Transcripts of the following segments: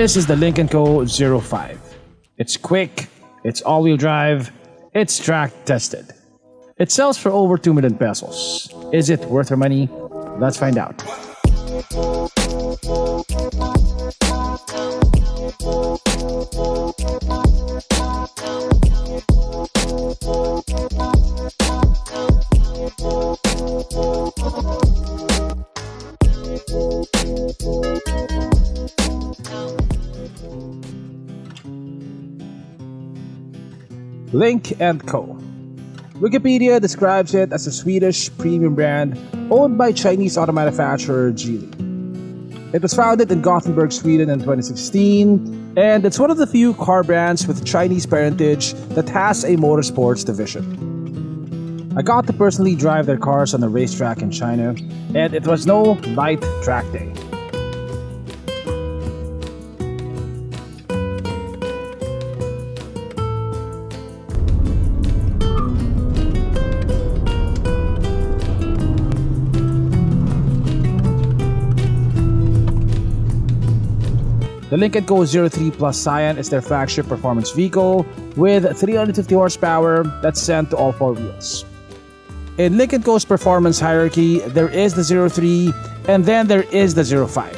This is the Lynk Co 05. It's quick, it's all-wheel drive, it's track tested. It sells for over 2 million pesos. Is it worth your money? Let's find out. Lynk Co. Wikipedia describes it as a Swedish premium brand owned by Chinese auto manufacturer Geely. It was founded in Gothenburg, Sweden in 2016, and it's one of the few car brands with Chinese parentage that has a motorsports division. I got to personally drive their cars on a racetrack in China, and it was no light track day. The Lynk Co 03 Plus Cyan is their flagship performance vehicle with 350 horsepower that's sent to all four wheels. In Lynk Co's performance hierarchy, there is the 03 and then there is the 05.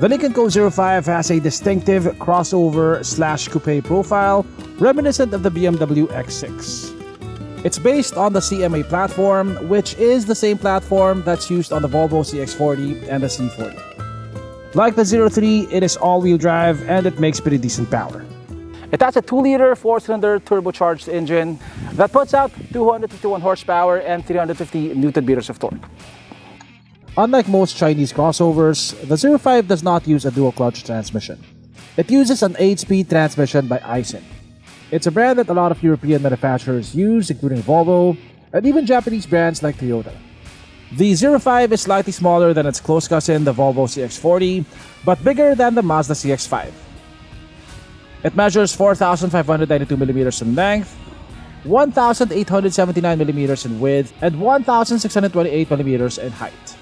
The Lynk Co 05 has a distinctive crossover/coupe profile reminiscent of the BMW X6. It's based on the CMA platform, which is the same platform that's used on the Volvo CX40 and the C40. Like the 03, it is all-wheel drive and it makes pretty decent power. It has a 2-liter 4-cylinder turbocharged engine that puts out 251 horsepower and 350 Nm of torque. Unlike most Chinese crossovers, the 05 does not use a dual-clutch transmission. It uses an 8-speed transmission by Aisin. It's a brand that a lot of European manufacturers use, including Volvo, and even Japanese brands like Toyota. The 05 is slightly smaller than its close cousin, the Volvo CX40, but bigger than the Mazda CX5. It measures 4,592mm in length, 1,879mm in width, and 1,628mm in height.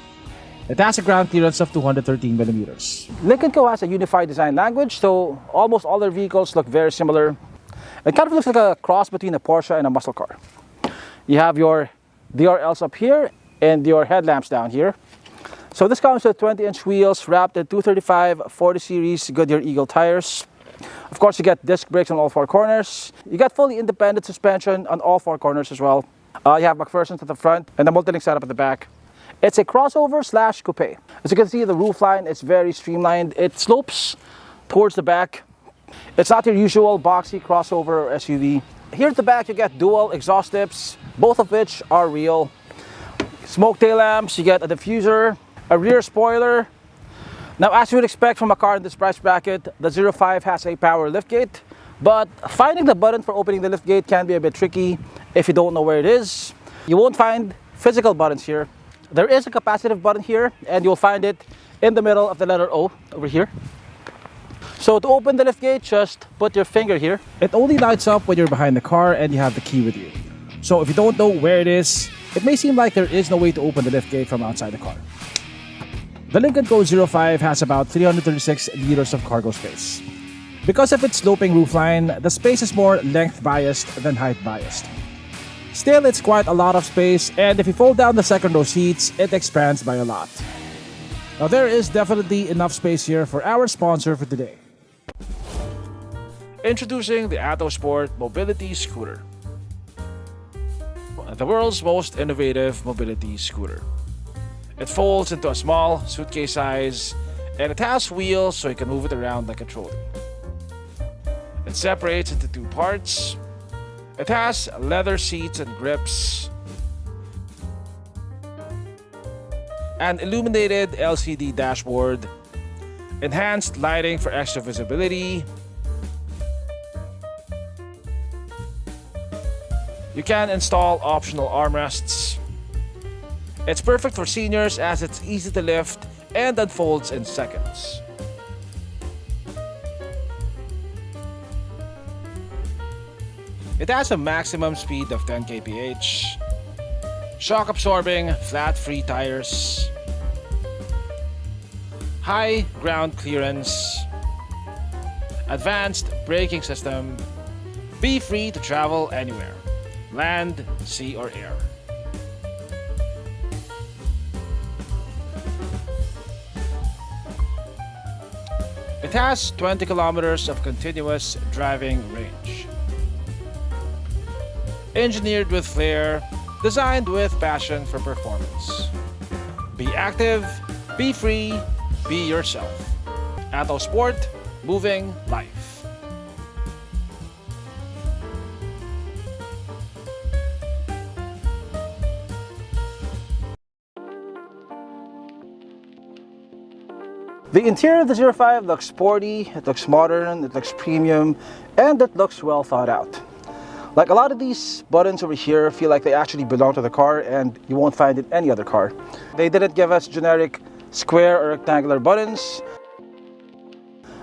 It has a ground clearance of 213mm. Lynk Co has a unified design language, so almost all their vehicles look very similar. It kind of looks like a cross between a Porsche and a muscle car. You have your DRLs up here and your headlamps down here. So this comes with 20-inch wheels wrapped in 235 40 series Goodyear Eagle tires. Of course, you get disc brakes on all four corners. You get fully independent suspension on all four corners as well. You have McPherson's at the front and the multi-link setup at the back. It's a crossover/coupe. As you can see, the roofline is very streamlined. It slopes towards the back. It's not your usual boxy crossover or SUV. Here at the back, you get dual exhaust tips, both of which are real. Smoke tail lamps, you get a diffuser, a rear spoiler. Now, as you would expect from a car in this price bracket, the 05 has a power liftgate, but finding the button for opening the liftgate can be a bit tricky if you don't know where it is. You won't find physical buttons here. There is a capacitive button here, and you'll find it in the middle of the letter O over here. So to open the liftgate, just put your finger here. It only lights up when you're behind the car and you have the key with you. So if you don't know where it is, it may seem like there is no way to open the liftgate from outside the car. The Lynk Co 05 has about 336 liters of cargo space. Because of its sloping roofline, the space is more length biased than height biased. Still, it's quite a lot of space, and if you fold down the second row seats, it expands by a lot. Now there is definitely enough space here for our sponsor for today. Introducing the AutoSport Mobility Scooter. The world's most innovative mobility scooter. It folds into a small suitcase size and it has wheels so you can move it around like a trolley. It separates into two parts. It has leather seats and grips, an illuminated LCD dashboard, enhanced lighting for extra visibility. You can install optional armrests. It's perfect for seniors as it's easy to lift and unfolds in seconds. It has a maximum speed of 10 kph, shock absorbing flat free tires, high ground clearance, advanced braking system, be free to travel anywhere, land, sea, or air. It has 20 kilometers of continuous driving range. Engineered with flair, designed with passion for performance. Be active, be free, be yourself. Atto Sport, moving life. The interior of the 05 looks sporty, it looks modern, it looks premium, and it looks well thought out. Like a lot of these buttons over here feel like they actually belong to the car and you won't find it in any other car. They didn't give us generic square or rectangular buttons.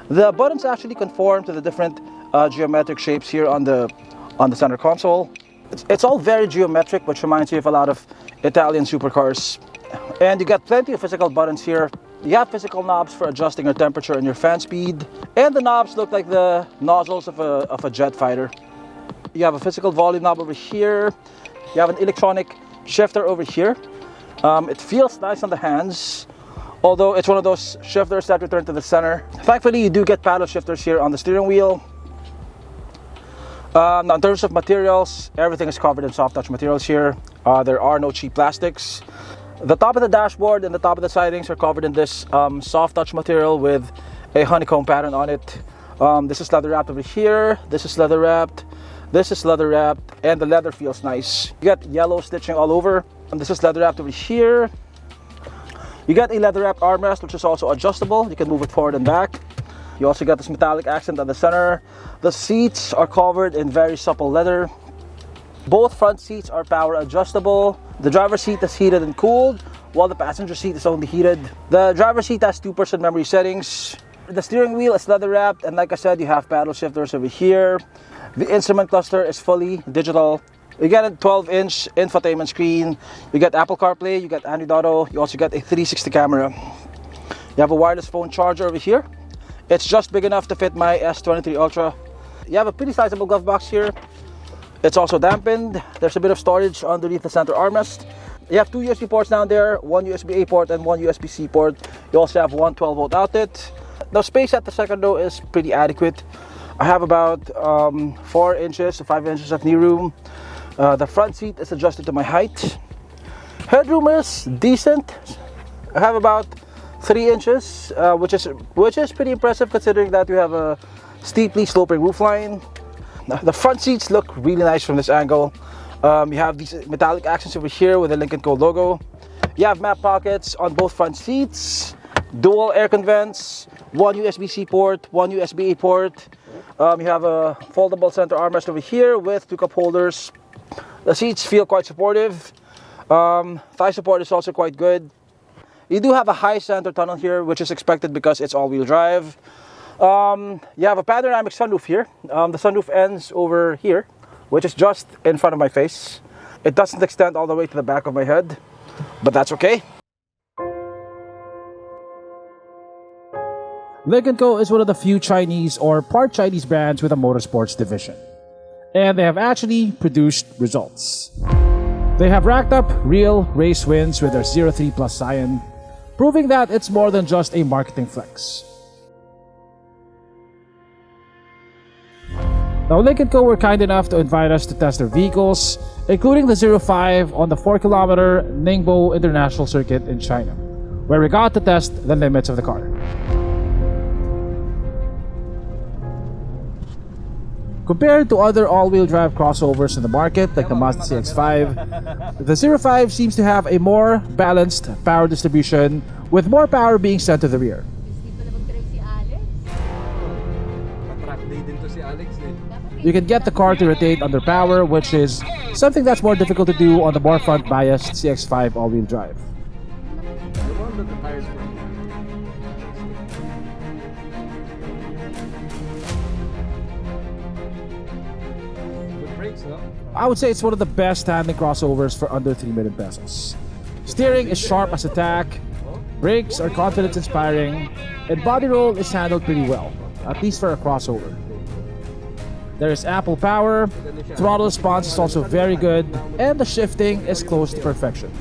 The buttons actually conform to the different geometric shapes here on the center console. It's all very geometric, which reminds you of a lot of Italian supercars. And you got plenty of physical buttons here. You have physical knobs for adjusting your temperature and your fan speed. And the knobs look like the nozzles of a jet fighter. You have a physical volume knob over here. You have an electronic shifter over here. It feels nice on the hands, although it's one of those shifters that return to the center. Thankfully, you do get paddle shifters here on the steering wheel. Now, in terms of materials, everything is covered in soft touch materials here. There are no cheap plastics. The top of the dashboard and the top of the sidings are covered in this soft touch material with a honeycomb pattern on it. This is leather wrapped over here. This is leather wrapped. This is leather wrapped, and the leather feels nice. You got yellow stitching all over. And this is leather wrapped over here. You got a leather wrapped armrest, which is also adjustable. You can move it forward and back. You also got this metallic accent at the center. The seats are covered in very supple leather. Both front seats are power adjustable. The driver's seat is heated and cooled, while the passenger seat is only heated. The driver's seat has 2% memory settings. The steering wheel is leather wrapped, and like I said, you have paddle shifters over here. The instrument cluster is fully digital. You get a 12-inch infotainment screen. You get Apple CarPlay, you get Android Auto, you also get a 360 camera. You have a wireless phone charger over here. It's just big enough to fit my S23 Ultra. You have a pretty sizable glove box here. It's also dampened. There's a bit of storage underneath the center armrest. You have two USB ports down there, one USB-A port and one USB-C port. You also have one 12-volt outlet. The space at the second row is pretty adequate. I have about 4 inches to 5 inches of knee room. The front seat is adjusted to my height. Headroom is decent. I have about 3 inches, which is pretty impressive considering that we have a steeply sloping roofline. The front seats look really nice from this angle. You have these metallic accents over here with the Lynk Co logo. You have map pockets on both front seats, dual air vents, one USB-C port, one USB-A port. You have a foldable center armrest over here with 2 cup holders. The seats feel quite supportive. Thigh support is also quite good. You do have a high center tunnel here, which is expected because it's all-wheel drive. You have a panoramic sunroof here. The sunroof ends over here, which is just in front of my face. It doesn't extend all the way to the back of my head, but that's okay. Lynk Co is one of the few Chinese or part Chinese brands with a motorsports division. And they have actually produced results. They have racked up real race wins with their 03 Plus Scion, proving that it's more than just a marketing flex. Now, Lynk Co were kind enough to invite us to test their vehicles, including the 05 on the 4-kilometer Ningbo International Circuit in China, where we got to test the limits of the car. Compared to other all-wheel drive crossovers in the market, like the Mazda CX5, the 05 seems to have a more balanced power distribution, with more power being sent to the rear. You can get the car to rotate under power, which is something that's more difficult to do on the more front-biased CX5 all-wheel drive. I would say it's one of the best handling crossovers for under 3 million pesos. Steering is sharp as a tack. Brakes are confidence inspiring, and body roll is handled pretty well, at least for a crossover. There is ample power, throttle response is also very good, and the shifting is close to perfection.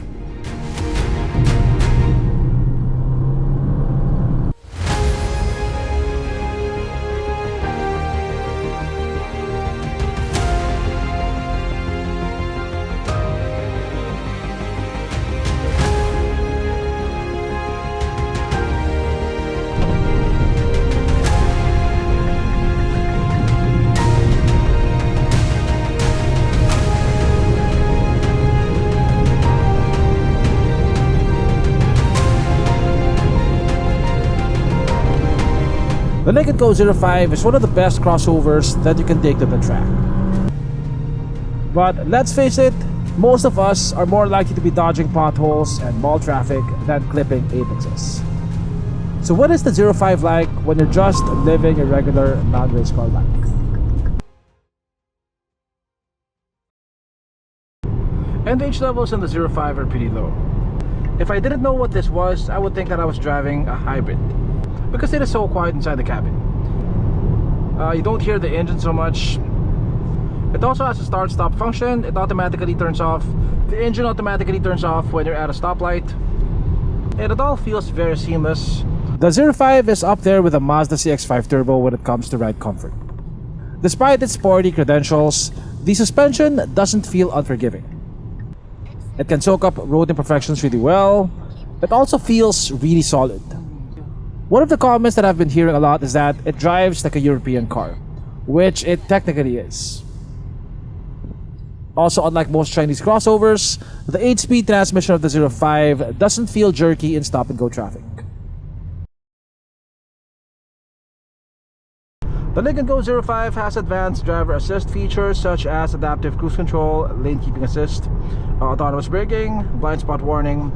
The Lynk Co 05 is one of the best crossovers that you can take to the track. But let's face it, most of us are more likely to be dodging potholes and mall traffic than clipping apexes. So what is the 05 like when you're just living a regular non-race car life? NVH levels in the 05 are pretty low. If I didn't know what this was, I would think that I was driving a hybrid, because it is so quiet inside the cabin. You don't hear the engine so much. It also has a start-stop function. It automatically turns off. The engine automatically turns off when you're at a stoplight. And it all feels very seamless. The 05 is up there with the Mazda CX5 Turbo when it comes to ride comfort. Despite its sporty credentials, the suspension doesn't feel unforgiving. It can soak up road imperfections really well. It also feels really solid. One of the comments that I've been hearing a lot is that it drives like a European car, which it technically is. Also, unlike most Chinese crossovers, the 8-speed transmission of the 05 doesn't feel jerky in stop-and-go traffic. The Lynk Co 05 has advanced driver assist features such as adaptive cruise control, lane keeping assist, autonomous braking, blind spot warning.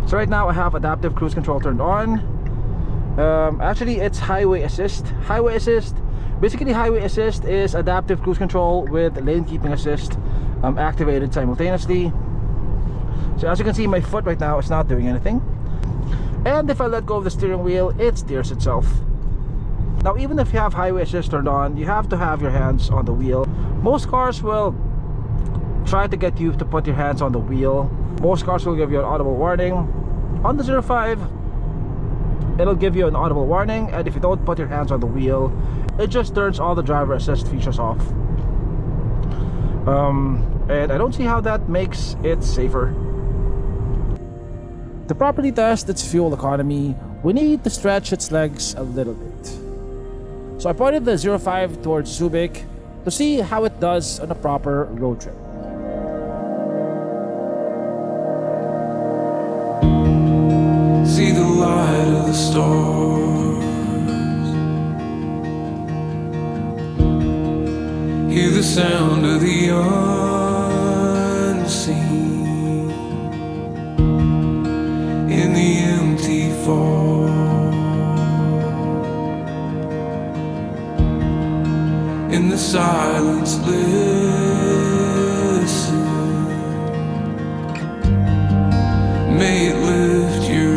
So right now I have adaptive cruise control turned on. Actually, it's highway assist. Basically, highway assist is adaptive cruise control with lane keeping assist activated simultaneously. So as you can see, my foot right now is not doing anything. And if I let go of the steering wheel, it steers itself. Now, even if you have highway assist turned on, you have to have your hands on the wheel. Most cars will try to get you to put your hands on the wheel. Most cars will give you an audible warning. On the 05, it'll give you an audible warning, and if you don't put your hands on the wheel, it just turns all the driver assist features off. And I don't see how that makes it safer. To properly test its fuel economy, we need to stretch its legs a little bit. So I pointed the 05 towards Subic to see how it does on a proper road trip. See the light of the stars, hear the sound of the unseen in the empty fall, in the silence listen, may it lift your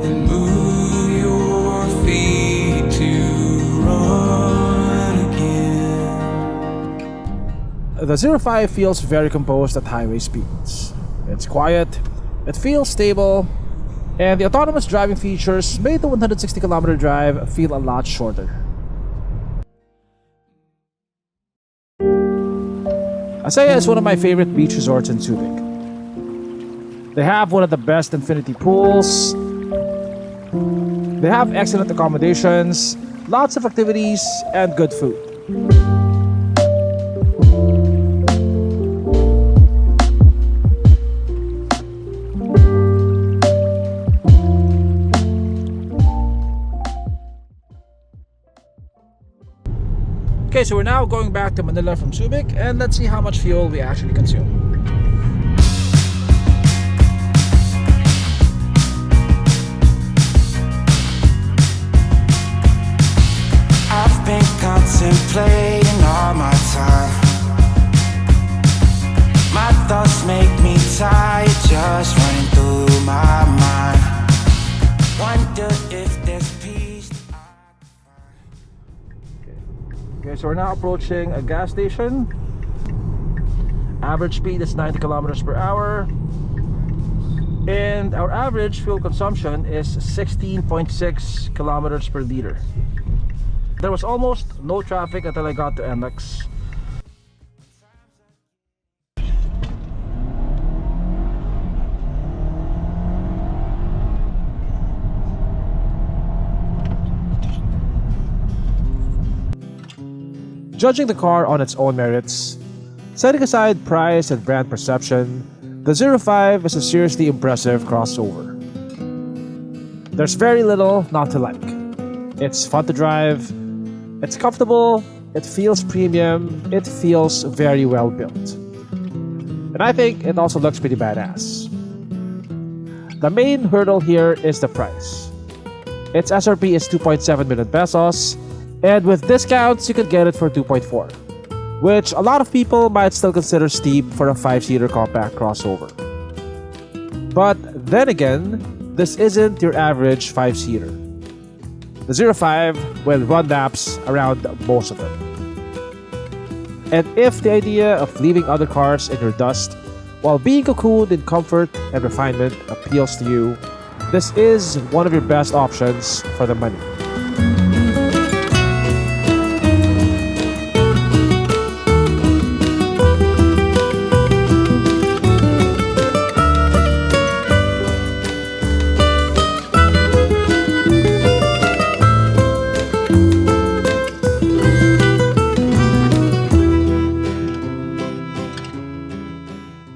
and move your feet to run again. The 05 feels very composed at highway speeds. It's quiet, it feels stable, and the autonomous driving features made the 160km drive feel a lot shorter. Acea is one of my favorite beach resorts in Subic. They have one of the best infinity pools. They have excellent accommodations, lots of activities, and good food. Okay, so we're now going back to Manila from Subic, and let's see how much fuel we actually consume. I've been contemplating all my time. My thoughts make me tired. wonder if there's peace. Okay, so we're now approaching a gas station. Average speed is 90 kilometers per hour. And our average fuel consumption is 16.6 kilometers per liter. There was almost no traffic until I got to MX. Judging the car on its own merits, setting aside price and brand perception, the 05 is a seriously impressive crossover. There's very little not to like. It's fun to drive, it's comfortable, it feels premium, it feels very well built. And I think it also looks pretty badass. The main hurdle here is the price. Its SRP is 2.7 million pesos, and with discounts you could get it for 2.4, which a lot of people might still consider steep for a 5-seater compact crossover. But then again, this isn't your average 5-seater. The 05 will run laps around most of them. And if the idea of leaving other cars in your dust while being cocooned in comfort and refinement appeals to you, this is one of your best options for the money.